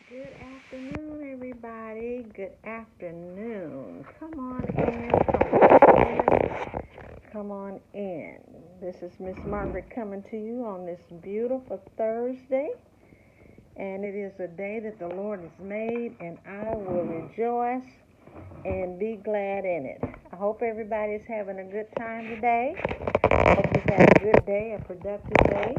Good afternoon, everybody. Good afternoon. Come on in. Come on in. This is Miss Margaret coming to you on this beautiful Thursday. And it is a day that the Lord has made, and I will rejoice and be glad in it. I hope everybody's having a good time today. I hope you've had a good day, a productive day.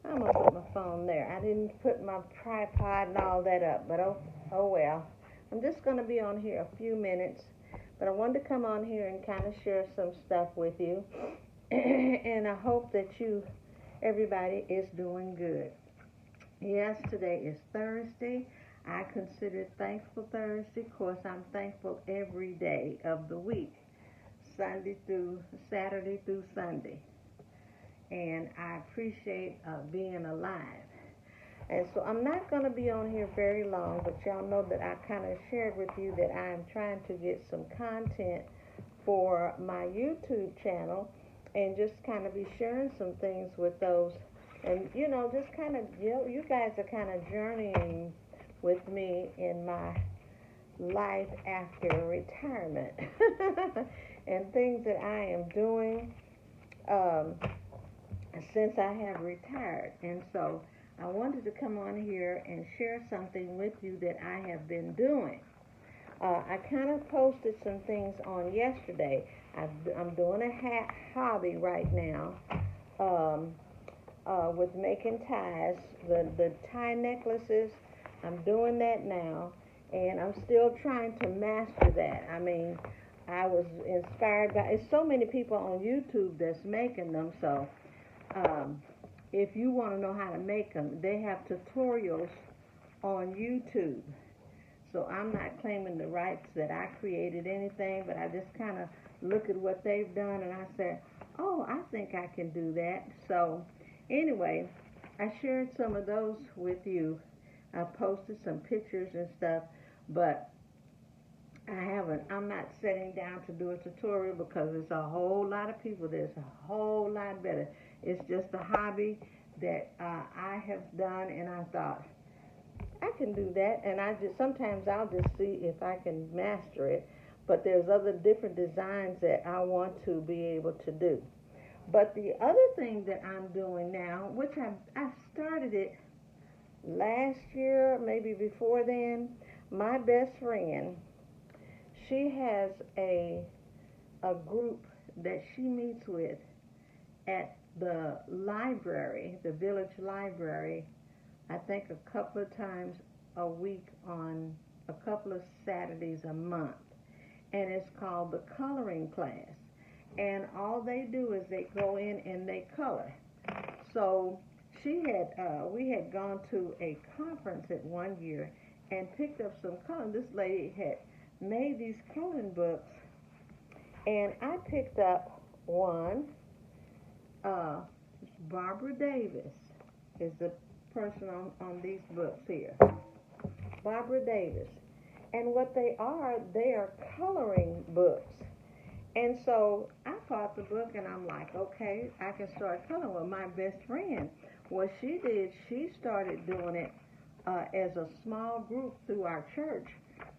I'm going to put my phone there. I didn't put my tripod and all that up, but oh well. I'm just going to be on here a few minutes, but I wanted to come on here and kind of share some stuff with you. And I hope that everybody is doing good. Yes, today is Thursday. I consider it Thankful Thursday. Of course, I'm thankful every day of the week, Saturday through Sunday. And I appreciate being alive. And so I'm not going to be on here very long, but y'all know that I kind of shared with you that I am trying to get some content for my YouTube channel and just kind of be sharing some things with those. And, just kind of, you guys are kind of journeying with me in my life after retirement and things that I am doing. Since I have retired. And so I wanted to come on here and share something with you that I have been doing. I kind of posted some things on yesterday. I'm doing a hobby right now with making ties, the tie necklaces. I'm doing that now, and I'm still trying to master that. I mean, I was inspired by, it's so many people on YouTube that's making them, so if you want to know how to make them, they have tutorials on YouTube. So I'm not claiming the rights that I created anything, but I just kind of look at what they've done and I said, oh, I think I can do that. So anyway, I shared some of those with you. I posted some pictures and stuff, but I'm not sitting down to do a tutorial because there's a whole lot of people that's a whole lot better. It's just a hobby that I have done, and I thought, I can do that, and sometimes I'll just see if I can master it, but there's other different designs that I want to be able to do. But the other thing that I'm doing now, which I started it last year, maybe before then, my best friend, she has a group that she meets with at the library, the village library, I think a couple of times a week on a couple of Saturdays a month. And it's called the coloring class. And all they do is they go in and they color. So we had gone to a conference at one year and picked up some color. This lady had made these coloring books, and I picked up one. Barbara Davis is the person on these books here. Barbara Davis. And what they are coloring books. And so I bought the book and I'm like, okay, I can start coloring. Well, my best friend, what she did, she started doing it as a small group through our church,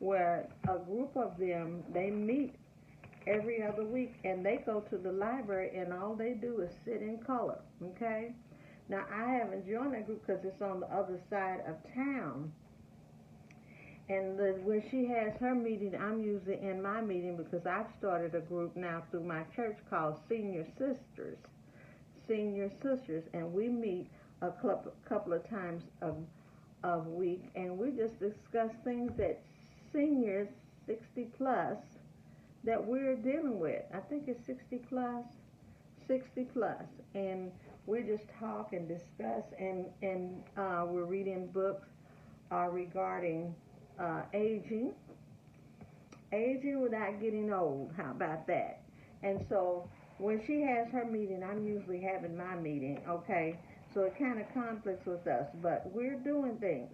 where a group of them, they meet every other week and they go to the library and all they do is sit and color, okay? Now, I haven't joined that group because it's on the other side of town. And when she has her meeting, I'm usually in my meeting because I've started a group now through my church called Senior Sisters. Senior Sisters. And we meet a couple of times a week. And we just discuss things that seniors, 60 plus, that we're dealing with. I think it's 60 plus. 60 plus. And we just talk and discuss. And we're reading books regarding aging without getting old. How about that? And so when she has her meeting, I'm usually having my meeting, okay? So it kind of conflicts with us, but we're doing things.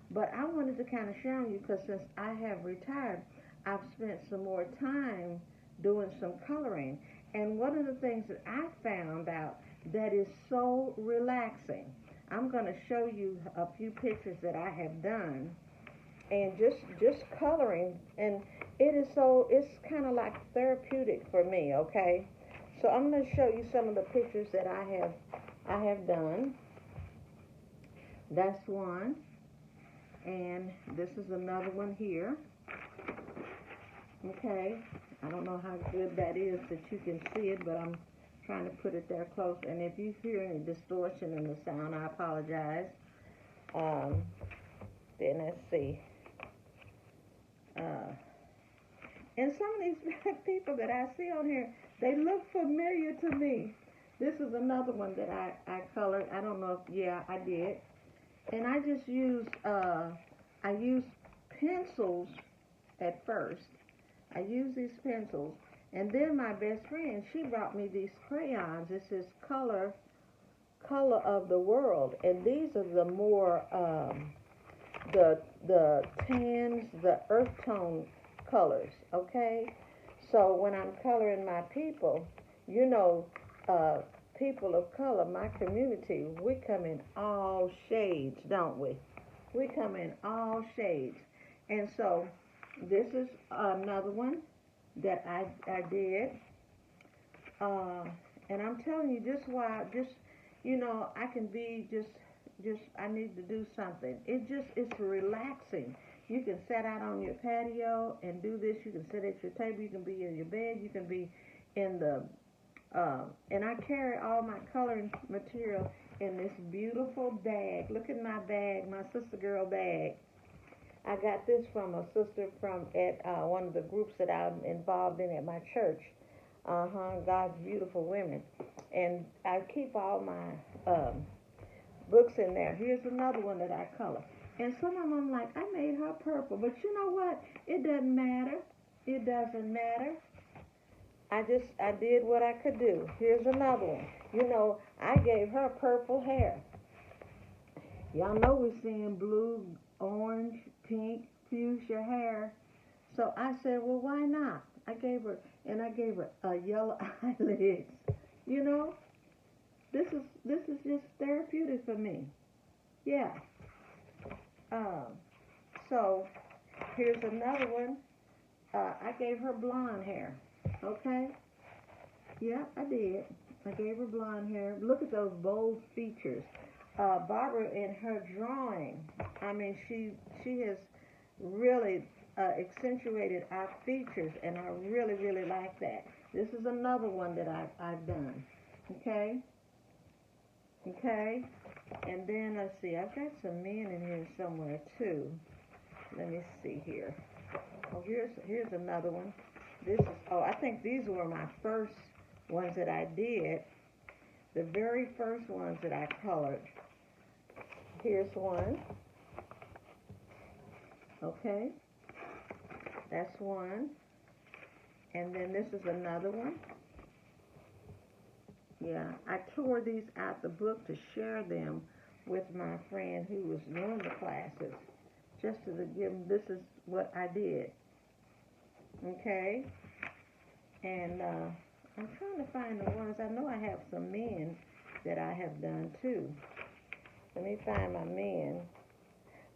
But I wanted to kind of share with you because since I have retired, I've spent some more time doing some coloring. And one of the things that I found out that is so relaxing, I'm going to show you a few pictures that I have done, and just coloring, and it's kind of like therapeutic for me. Okay, so I'm going to show you some of the pictures that I have done. That's one, and this is another one here. Okay, I don't know how good that is that you can see it, but I'm trying to put it there close. And if you hear any distortion in the sound, I apologize. Um, then let's see. Uh, and some of these people that I see on here, they look familiar to me. This is another one that I colored. I don't know if, yeah, I did. And I just I used pencils at first. I used these pencils. And then my best friend, she brought me these crayons. This is color of the world. And these are the more, the tans, the earth tone colors, okay? So when I'm coloring my people, you know, uh, people of color, my community, we come in all shades, don't we? We come in all shades. And so this is another one that I did. Uh, and I'm telling you, I can be I need to do something. It's relaxing. You can sit out on your patio and do this. You can sit at your table. You can be in your bed. You can be in and I carry all my coloring material in this beautiful bag. Look at my bag, my sister girl bag. I got this from a sister from at one of the groups that I'm involved in at my church. God's beautiful women, and I keep all my books in there. Here's another one that I color, and some of them I'm like, I made her purple, but you know what? It doesn't matter. It doesn't matter. I did what I could do. Here's another one. I gave her purple hair. Y'all know we're seeing blue, orange, pink, fuchsia hair. So I said, well, why not? I gave her yellow eyelids. You know, this is just therapeutic for me. Yeah. Um, so here's another one. I gave her blonde hair. Okay. Yeah, I did. I gave her blonde hair. Look at those bold features. Barbara in her drawing, I mean, she has really accentuated our features, and I really, really like that. This is another one that I've done. Okay? Okay? And then, let's see, I've got some men in here somewhere, too. Let me see here. Oh, here's another one. I think these were my first ones that I did. The very first ones that I colored. Here's one. Okay. That's one. And then this is another one. Yeah, I tore these out the book to share them with my friend who was doing the classes. Just to give them, this is what I did. Okay. And I'm trying to find the ones. I know I have some men that I have done too. Let me find my men.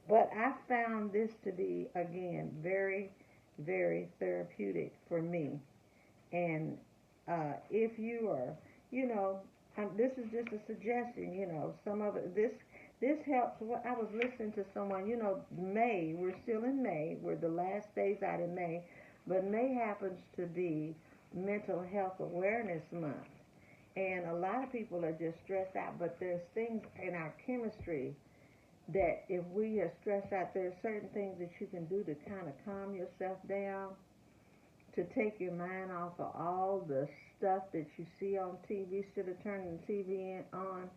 But I found this to be, again, very, very therapeutic for me. And if you are, this is just a suggestion, some of it, this helps. I was listening to someone, May, we're still in May, we're the last days out in May, but May happens to be Mental Health Awareness Month. And a lot of people are just stressed out, but there's things in our chemistry that if we are stressed out, there are certain things that you can do to kind of calm yourself down, to take your mind off of all the stuff that you see on TV. Instead of turning the TV on,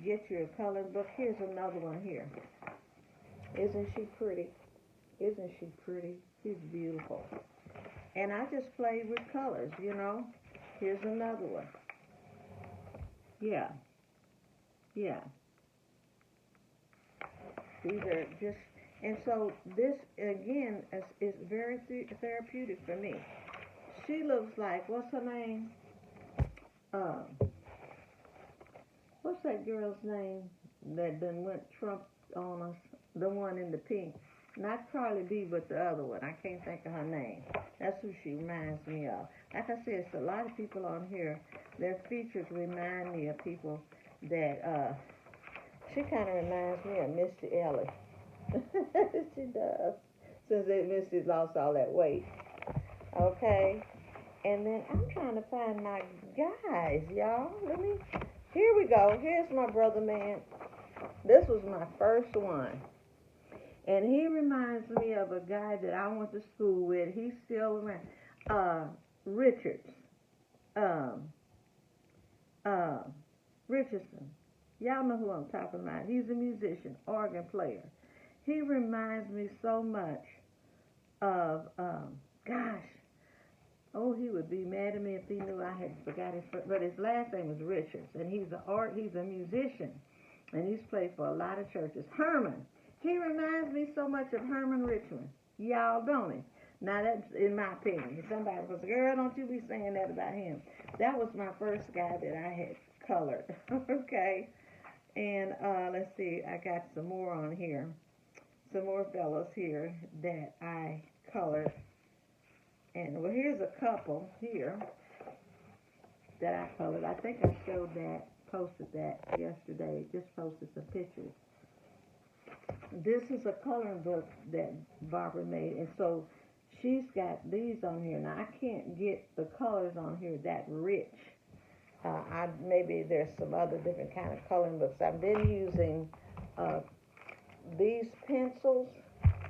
get your coloring book. Here's another one here. Isn't she pretty? Isn't she pretty? She's beautiful. And I just played with colors, Here's another one. Yeah. Yeah. These are just, and so this, again, is very therapeutic for me. She looks like, what's her name? Uh, what's that girl's name that done went Trump on us, the one in the pink. Not Carly B, but the other one. I can't think of her name. That's who she reminds me of. Like I said, it's a lot of people on here. Their features remind me of people that, she kind of reminds me of Missy Elliott. She does. Since Missy lost all that weight. Okay. And then I'm trying to find my guys, y'all. Here we go. Here's my brother, man. This was my first one. And he reminds me of a guy that I went to school with. He's still around. Richards. Um, uh, Richardson. Y'all know who I'm talking about. He's a musician, organ player. He reminds me so much of, gosh, oh, he would be mad at me if he knew I had forgot his first, but his last name is Richards, and he's a musician, and he's played for a lot of churches. Herman. He reminds me so much of Herman Richmond. Y'all don't he? Now that's in my opinion. Somebody goes, girl, don't you be saying that about him. That was my first guy that I had colored. Okay. And let's see, I got some more on here. Some more fellows here that I colored. And well, here's a couple here that I colored. I think I posted that yesterday. Just posted some pictures. This is a coloring book that Barbara made, and so she's got these on here. Now I can't get the colors on here that rich. Maybe there's some other different kind of coloring books. I've been using these pencils.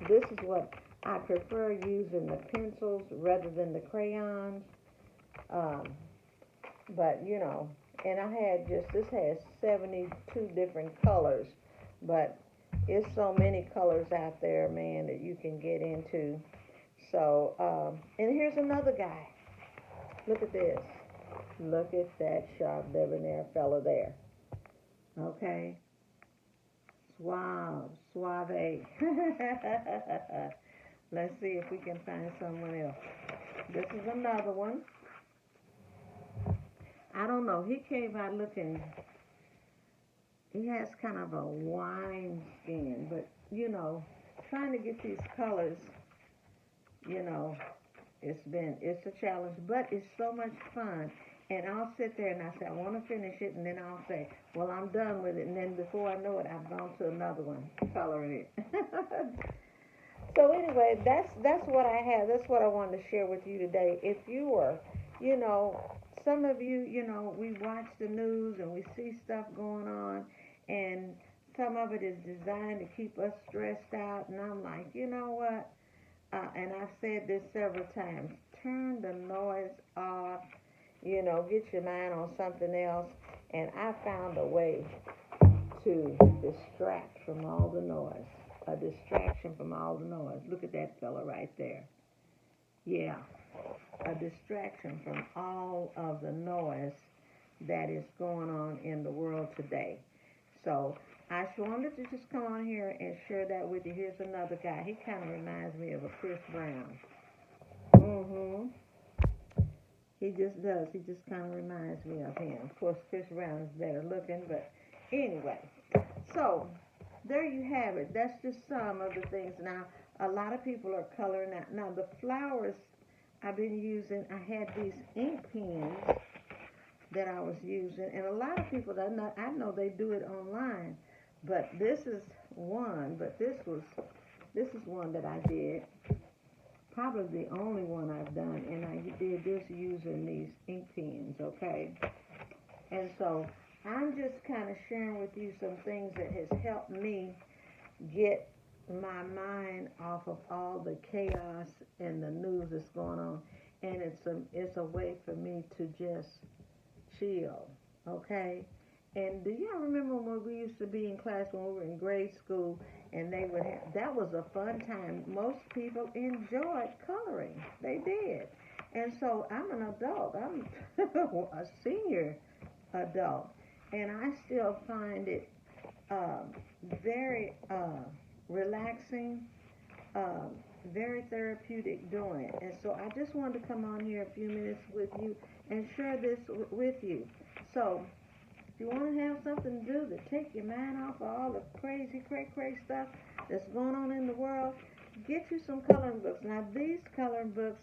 This is what I prefer, using the pencils rather than the crayons. But and this has 72 different colors, but it's so many colors out there, man, that you can get into. So, and here's another guy. Look at this. Look at that sharp debonair fella there. Okay. Suave. Let's see if we can find someone else. This is another one. I don't know. He came out looking, he has kind of a wine skin, but, trying to get these colors, it's a challenge, but it's so much fun. And I'll sit there and I say, I want to finish it, and then I'll say, well, I'm done with it. And then before I know it, I've gone to another one, coloring it. So anyway, that's what I have. That's what I wanted to share with you today. If you are, some of you, we watch the news and we see stuff going on, and some of it is designed to keep us stressed out. And I'm like, you know what? And I've said this several times. Turn the noise off. Get your mind on something else. And I found a way to distract from all the noise. A distraction from all the noise. Look at that fella right there. Yeah. A distraction from all of the noise that is going on in the world today. So I just wanted to just come on here and share that with you. Here's another guy. He kind of reminds me of a Chris Brown. He just does. He just kind of reminds me of him. Of course, Chris Brown is better looking, but anyway. So there you have it. That's just some of the things. Now, a lot of people are coloring out. Now, the flowers I've been using, I had these ink pens that I was using, and a lot of people, I know they do it online, but this is one that I did. Probably the only one I've done, and I did this using these ink pens, okay? And so I'm just kind of sharing with you some things that has helped me get my mind off of all the chaos and the news that's going on, and it's a way for me to just chill, okay? And do y'all remember when we used to be in class when we were in grade school, and that was a fun time. Most people enjoyed coloring. They did. And so I'm an adult. I'm a senior adult, and I still find it very relaxing, very therapeutic doing it. And so I just wanted to come on here a few minutes with you and share this with you. So if you want to have something to do to take your mind off of all the crazy, cray stuff that's going on in the world, get you some coloring books. Now, these coloring books,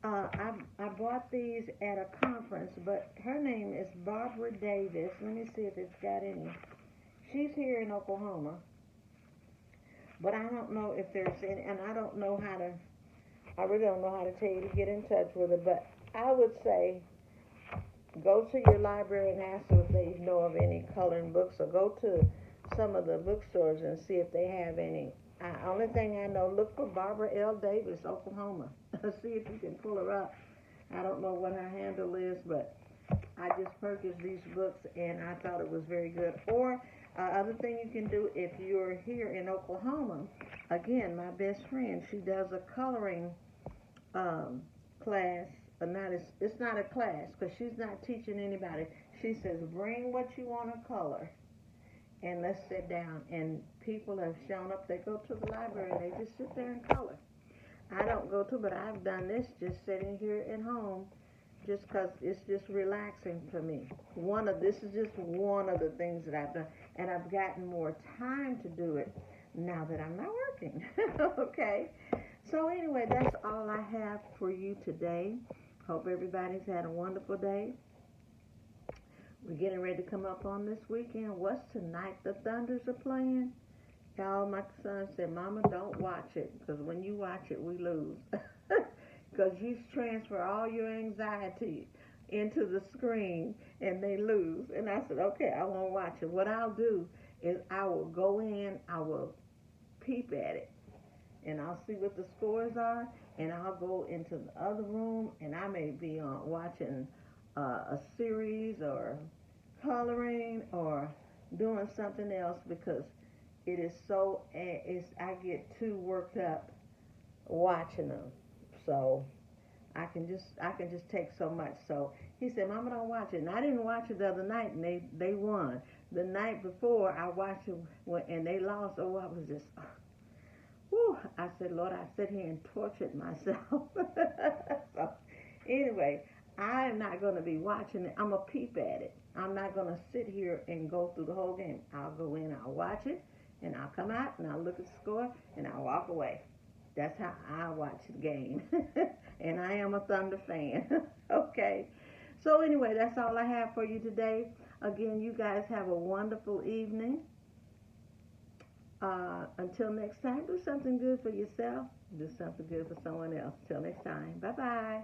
I bought these at a conference, but her name is Barbara Davis. Let me see if it's got any. She's here in Oklahoma, but I don't know if there's any, and I don't know how to, I really don't know how to tell you to get in touch with her, but I would say go to your library and ask them if they know of any coloring books, or go to some of the bookstores and see if they have any. Only thing I know, look for Barbara L. Davis, Oklahoma. See if you can pull her up. I don't know what her handle is, but I just purchased these books and I thought it was very good. Or other thing you can do if you're here in Oklahoma, again, my best friend, she does a coloring class. It's not a class because she's not teaching anybody. She says, bring what you want to color and let's sit down. And people have shown up. They go to the library and they just sit there and color. I don't go to, but I've done this just sitting here at home, just because it's just relaxing for me. This is just one of the things that I've done, and I've gotten more time to do it now that I'm not working. Okay. So anyway, that's all I have for you today. Hope everybody's had a wonderful day. We're getting ready to come up on this weekend. What's tonight? The Thunders are playing. Y'all, my son said, Mama, don't watch it, because when you watch it, we lose. Because you transfer all your anxiety into the screen, and they lose. And I said, okay, I won't watch it. What I'll do is I will go in, I will peep at it, and I'll see what the scores are, and I'll go into the other room, and I may be watching a series or coloring or doing something else, because it is so, I get too worked up watching them. So I can just take so much. So he said, Mama, don't watch it. And I didn't watch it the other night, and they won. The night before, I watched it and they lost. Oh, I was just, whew. I said, Lord, I sit here and tortured myself. So anyway, I'm not going to be watching it. I'm going to peep at it. I'm not going to sit here and go through the whole game. I'll go in, I'll watch it, and I'll come out, and I'll look at the score, and I'll walk away. That's how I watch the game. And I am a Thunder fan. Okay. So anyway, that's all I have for you today. Again, you guys have a wonderful evening. Until next time, do something good for yourself. Do something good for someone else. Till next time. Bye-bye.